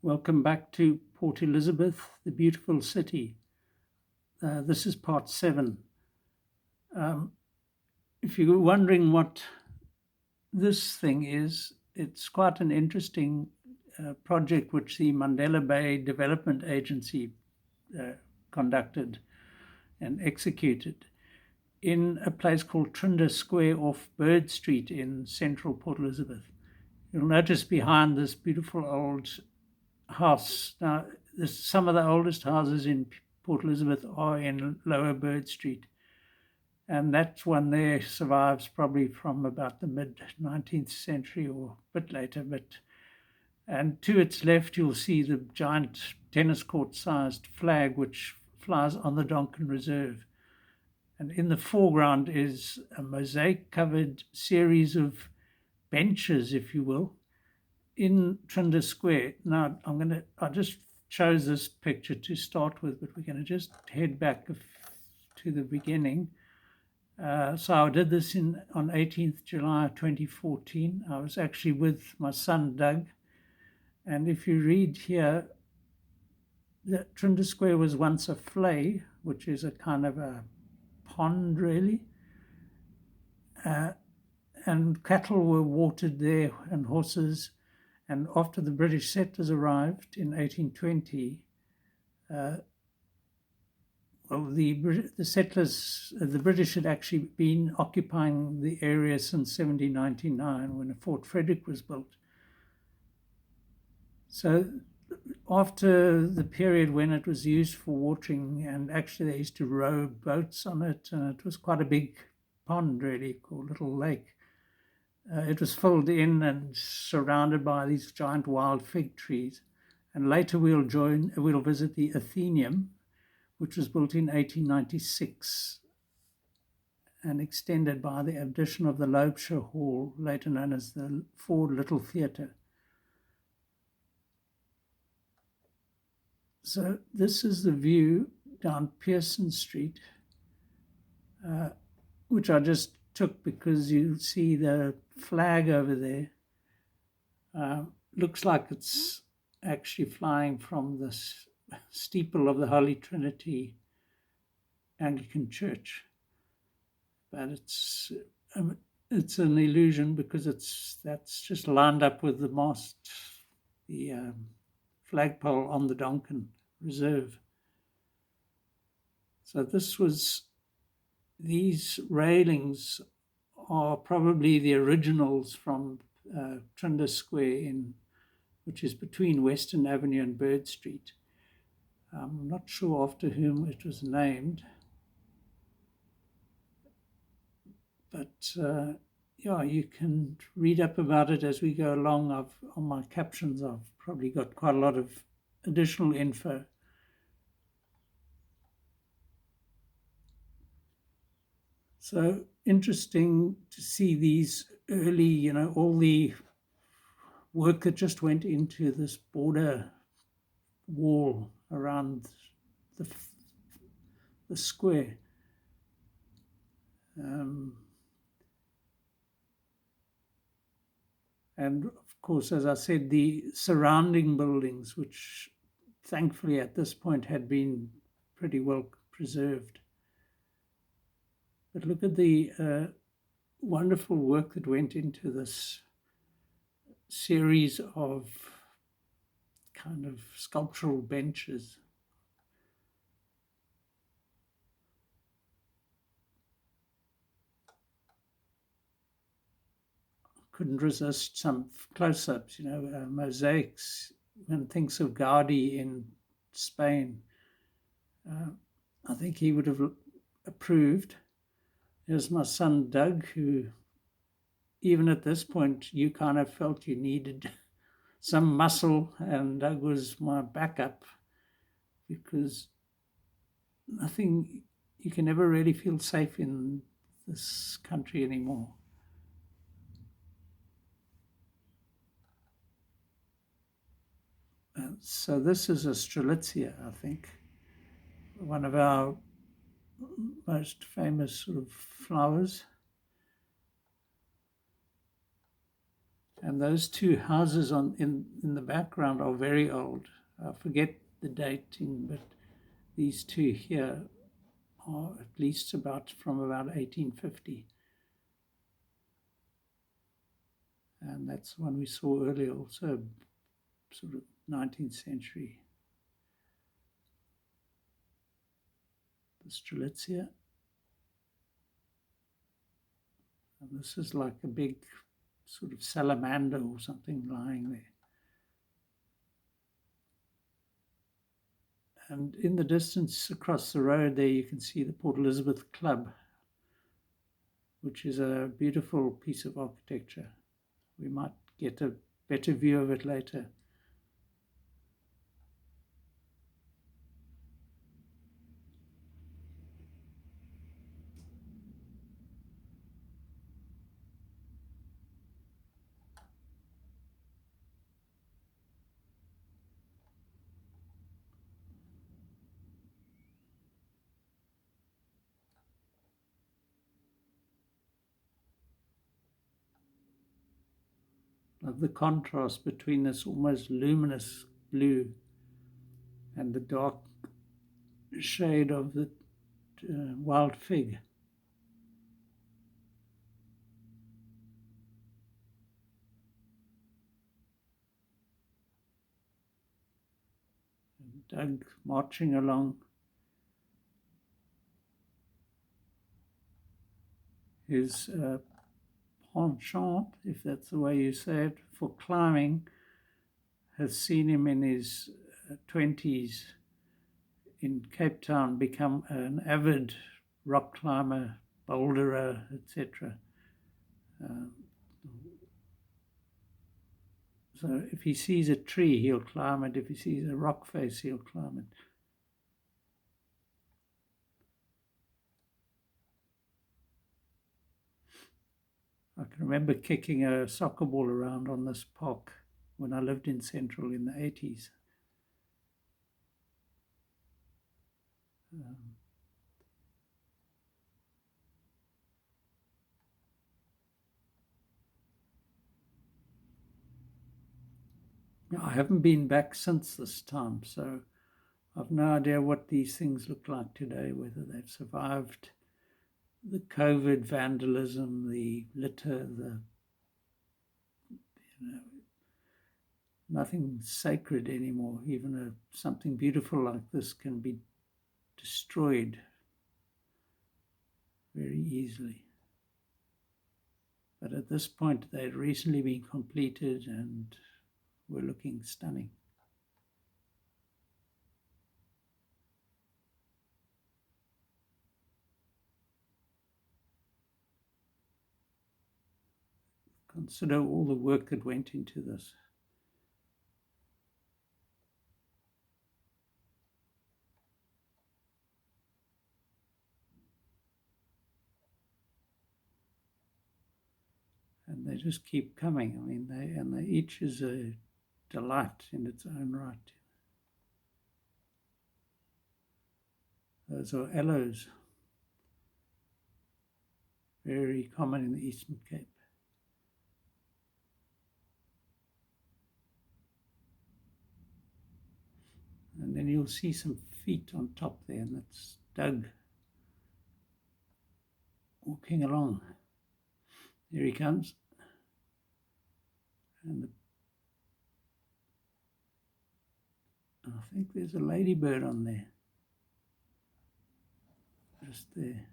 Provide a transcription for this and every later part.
Welcome back to Port Elizabeth, the beautiful city. This is part 7. If you're wondering what this thing is, it's quite an interesting project which the Mandela Bay Development Agency conducted and executed in a place called Trinder Square off Bird Street in central Port Elizabeth. You'll notice behind this beautiful old house. Now, some of the oldest houses in Port Elizabeth are in Lower Bird Street, and that one there survives probably from about the mid-19th century or a bit later. And to its left, you'll see the giant tennis court-sized flag which flies on the Donkin Reserve. And in the foreground is a mosaic-covered series of benches, if you will, in Trinder Square. Now, I just chose this picture to start with, but we're going to just head back to the beginning. So I did this on 18th July 2014. I was actually with my son, Doug. And if you read here, the Trinder Square was once a flay, which is a kind of a pond, really. And cattle were watered there and horses. And after the British settlers arrived in 1820, the British had actually been occupying the area since 1799 when Fort Frederick was built. So after the period when it was used for watering, and actually they used to row boats on it, and it was quite a big pond, really, called Little Lake. It was filled in and surrounded by these giant wild fig trees. And later we'll visit the Athenaeum, which was built in 1896 and extended by the addition of the Loebshire Hall, later known as the Ford Little Theatre. So this is the view down Pearson Street, which I just took because you see the flag over there. Looks like it's actually flying from the steeple of the Holy Trinity Anglican Church, but it's an illusion because that's just lined up with the mast, the flagpole on the Donkin Reserve. So these railings are probably the originals from Trinder Square, which is between Western Avenue and Bird Street. I'm not sure after whom it was named, but you can read up about it as we go along. On my captions, I've probably got quite a lot of additional info. So interesting to see these early, all the work that just went into this border wall around the square. And of course, as I said, the surrounding buildings, which thankfully at this point had been pretty well preserved. But look at the wonderful work that went into this series of kind of sculptural benches. Couldn't resist some close-ups, mosaics. One thinks of Gaudi in Spain. I think he would have approved. There's my son, Doug, who even at this point, you kind of felt you needed some muscle, and Doug was my backup because you can never really feel safe in this country anymore. So this is a Strelitzia, I think, one of our most famous sort of flowers. And those two houses in the background are very old. I forget the dating, but these two here are at least from about 1850. And that's one we saw earlier, also sort of 19th century. The Strelitzia. And this is like a big sort of salamander or something lying there. And in the distance across the road there, you can see the Port Elizabeth Club, which is a beautiful piece of architecture. We might get a better view of it later. Of the contrast between this almost luminous blue and the dark shade of the wild fig. And Doug marching along his penchant, if that's the way you say it, for climbing has seen him in his 20s in Cape Town become an avid rock climber, boulderer, etc. So if he sees a tree, he'll climb it. If he sees a rock face, he'll climb it. I can remember kicking a soccer ball around on this park when I lived in Central in the 80s. I haven't been back since this time, so I've no idea what these things look like today, whether they've survived the COVID vandalism, the litter, nothing sacred anymore. Even something beautiful like this can be destroyed very easily. But at this point, they'd recently been completed and were looking stunning. Consider all the work that went into this. And they just keep coming. I mean, they each is a delight in its own right. Those are aloes, very common in the Eastern Cape. And then you'll see some feet on top there, and that's Doug walking along. Here he comes. And I think there's a ladybird on there. Just there.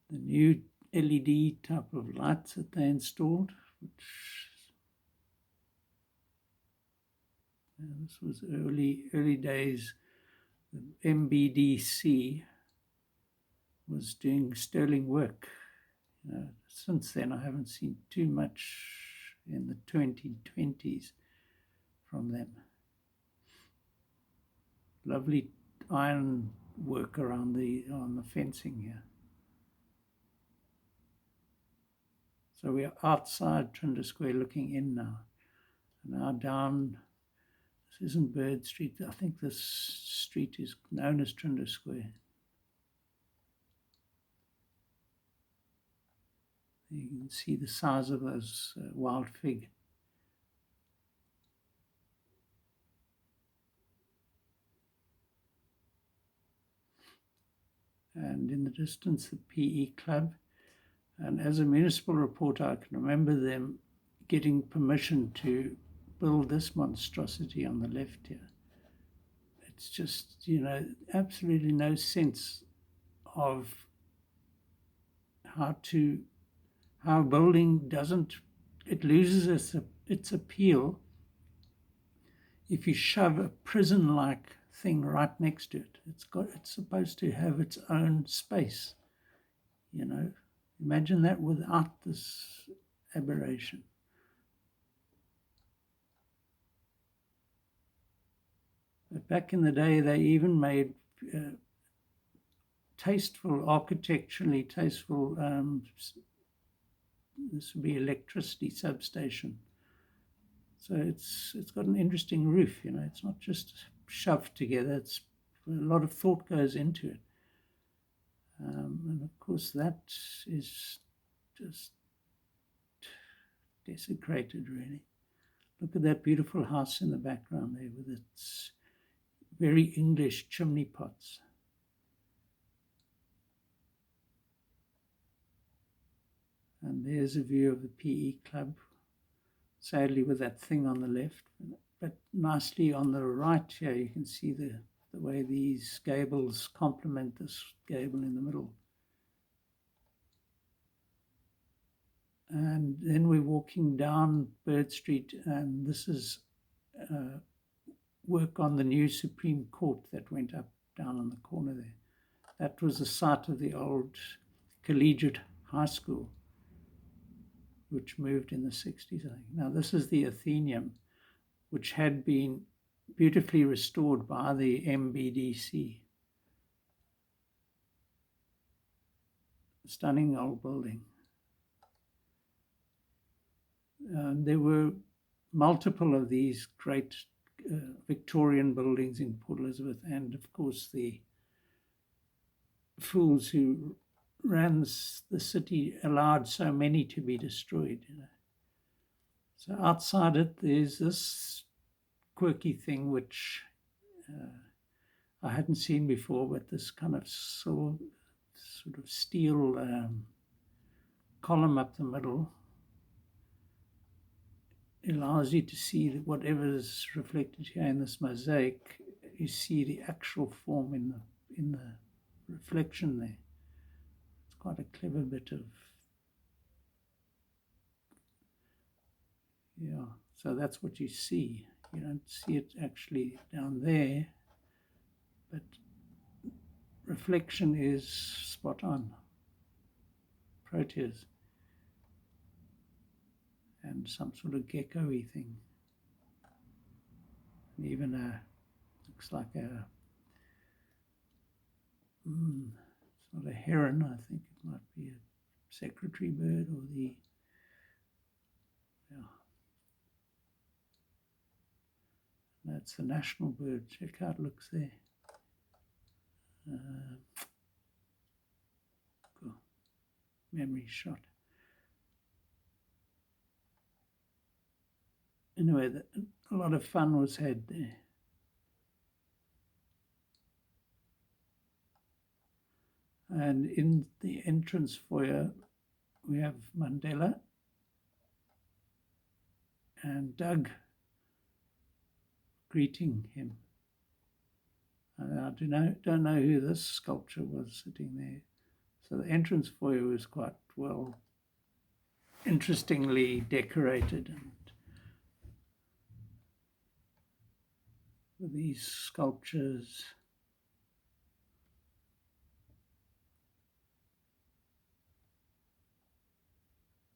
The new LED type of lights that they installed, which this was early days. The MBDC was doing sterling work. Since then, I haven't seen too much in the 2020s from them. Lovely iron work on the fencing here. So we are outside Trinder Square looking in now. Now down This isn't Bird Street. I think this street is known as Trinder Square. You can see the size of those wild fig. And in the distance, the PE Club. And as a municipal reporter, I can remember them getting permission to build this monstrosity on the left here. It's just, absolutely no sense of how a building it loses its appeal if you shove a prison-like thing right next to it. It's supposed to have its own space, Imagine that without this aberration. But back in the day, they even made architecturally tasteful, this would be electricity substation. So it's got an interesting roof, it's not just shoved together, it's a lot of thought goes into it. And of course that is just desecrated, really. Look at that beautiful house in the background there with its very English chimney pots. And there's a view of the PE Club, sadly with that thing on the left, but nicely on the right here you can see the way these gables complement this gable in the middle. And then we're walking down Bird Street, and this is work on the new Supreme Court that went up down on the corner there. That was the site of the old collegiate high school, which moved in the 60s, I think. Now, this is the Athenium, which had been beautifully restored by the MBDC. Stunning old building. There were multiple of these great Victorian buildings in Port Elizabeth, and of course the fools who ran the city allowed so many to be destroyed. So outside it, there's this quirky thing which I hadn't seen before, but this kind of sort of steel column up the middle allows you to see that whatever is reflected here in this mosaic, you see the actual form in the reflection there. It's quite a clever bit of, so that's what you see. You don't see it actually down there, but reflection is spot on. Proteus. And some sort of gecko-y thing. And even looks like it's not a heron, I think it might be a secretary bird or that's the national bird. Check how it looks there. Cool. Memory shot. Anyway, a lot of fun was had there. And in the entrance foyer, we have Mandela and Doug greeting him. And I don't know who this sculpture was sitting there. So the entrance foyer was quite well, interestingly decorated, and with these sculptures.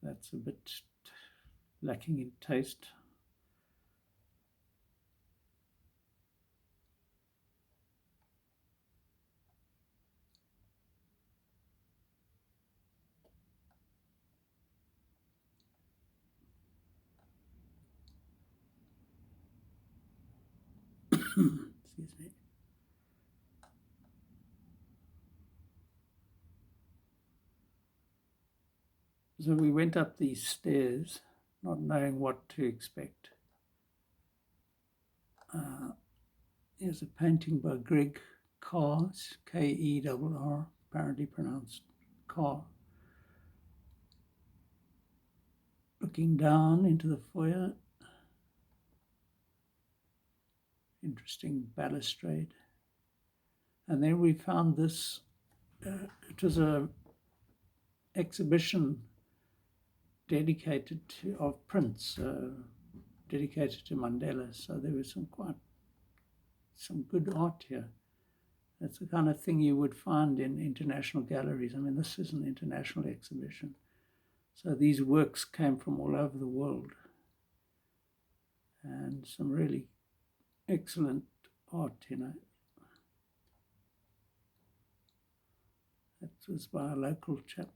That's a bit lacking in taste. Excuse me. So we went up these stairs, not knowing what to expect. Here's a painting by Greg Carr, Kerr, apparently pronounced Carr. Looking down into the foyer, interesting balustrade. And then we found this, it was a exhibition dedicated to, of prints, dedicated to Mandela. So there was some good art here. That's the kind of thing you would find in international galleries. I mean, this is an international exhibition. So these works came from all over the world. And some really excellent art, you know. That was by a local chap.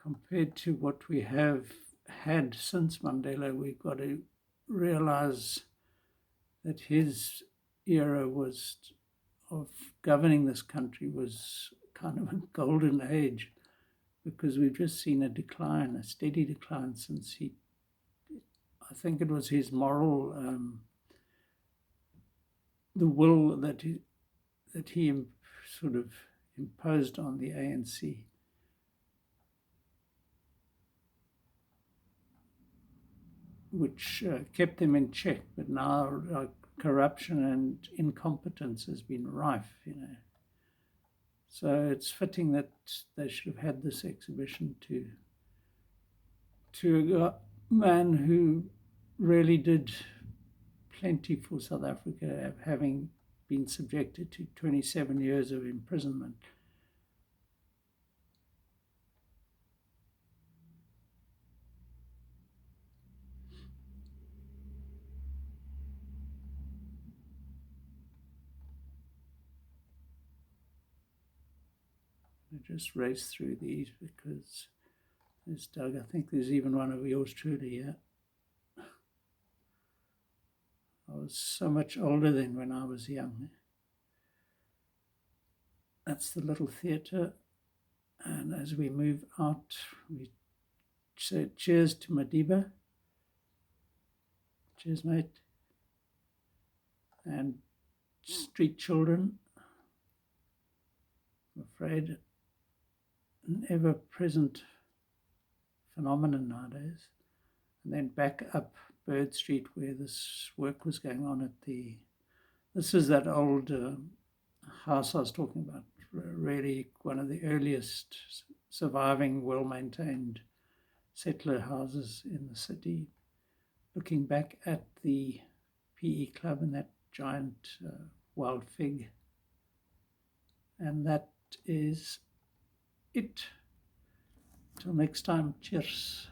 Compared to what we have had since Mandela, we've got to realize that his era was of governing this country was kind of a golden age, because we've just seen a decline, a steady decline since I think it was his moral, the will that he sort of imposed on the ANC, which kept them in check. But now corruption and incompetence has been rife, you know. So it's fitting that they should have had this exhibition to a man who really did plenty for South Africa, having been subjected to 27 years of imprisonment. I just race through these because there's Doug. I think there's even one of yours truly here. I was so much older than when I was young. That's the little theatre. And as we move out, we say cheers to Madiba. Cheers, mate. And street children. I'm afraid an ever-present phenomenon nowadays. And then back up Bird Street, where this work was going on at this is that old house I was talking about, really one of the earliest surviving, well-maintained settler houses in the city. Looking back at the PE club and that giant wild fig. And that is it. Till next time, cheers.